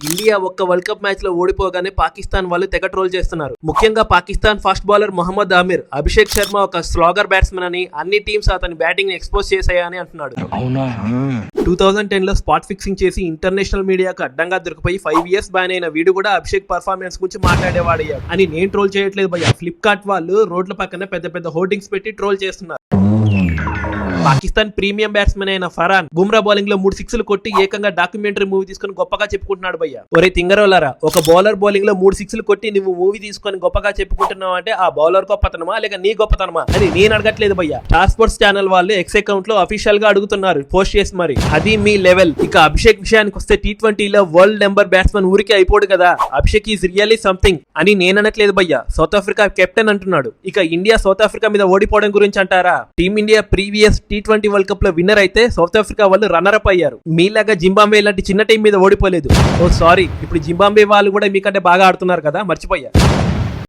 India ఒక్క world cup match లో ఓడిపోగానే పాకిస్తాన్ వాళ్ళు తెగ ట్రోల్ చేస్తున్నారు. ముఖ్యంగా పాకిస్తాన్ ఫాస్ట్ బౌలర్ మొహమ్మద్ ఆమిర్, అభిషేక్ శర్మ ఒక స్లాగర్ బ్యాట్స్మెన్ అని, అన్ని టీమ్స్ అతని బ్యాటింగ్ ని ఎక్స్పోజ్ చేశాయని అంటున్నాడు. 2010 లో స్పాట్ ఫిక్సింగ్ చేసి ఇంటర్నేషనల్ మీడియాకు అడ్డంగా దొరికిపోయి 5 years బ్యాన్ అయిన వీడు కూడా అభిషేక్ పర్ఫార్మెన్స్ గురించి మాట్లాడేవాడయ్యాడు అని నేను ట్రోల్ చేయట్లేదు భయ్యా. ఫ్లిప్కార్ట్ వాళ్ళు రోడ్ల పక్కన పెద్ద పెద్ద హోర్డింగ్స్ పెట్టి ట్రోల్ చేస్తున్నారు. పాకిస్తాన్ ప్రీమియం బ్యాట్స్మెన్ అయిన ఫరాన్ బుమ్రా బౌలింగ్ లో 3 6లు కొట్టి ఏకంగా డాక్యుమెంటరీ మూవీ తీసుకుని గొప్పగా చెప్పుకుంటున్నాడు భయ్య. ఒరే తింగరోలారా, ఒక బౌలర్ బౌలింగ్ లో 3 6లు కొట్టి నువ్వు మూవీ తీసుకొని గొప్పగా చెప్పుకుంటున్నావు అంటే ఆ బౌలర్ గొప్పతనమా లేక నీ గొప్పతనమా అని నేను అడగట్లేదు భయ్య. స్టార్ స్పోర్ట్స్ ఛానల్ వాళ్ళు ఎక్స్ అకౌంట్ లో అఫీషియల్ గా అడుగుతున్నారు పోస్ట్ చేసి మరి. అది మీ లెవెల్. ఇక అభిషేక్ విషయానికి వస్తే T20లో వరల్డ్ నెంబర్ బ్యాట్స్మెన్ ఊరికే అయిపోడు కదా. అభిషేక్ ఈజ్ రియల్లీ సంథింగ్ అని నేను అనట్లేదు భయ్య. సౌత్ ఆఫ్రికా కెప్టెన్ అంటున్నాడు. ఇక ఇండియా సౌత్ ఆఫ్రికా మీద ఓడిపోవడం గురించి అంటారా? Team India previous T20 world cup లో విన్నర్ అయితే సౌత్ ఆఫ్రికా వాళ్ళు రన్నర్ అప్ అయ్యారు. మీలాగా జింబాబ్వే లాంటి చిన్న టీం మీద ఓడిపోలేదు. ఓ సారీ, ఇప్పుడు జింబాబ్వే వాళ్ళు కూడా మీకంటే బాగా ఆడుతున్నారు కదా, మర్చిపోయా.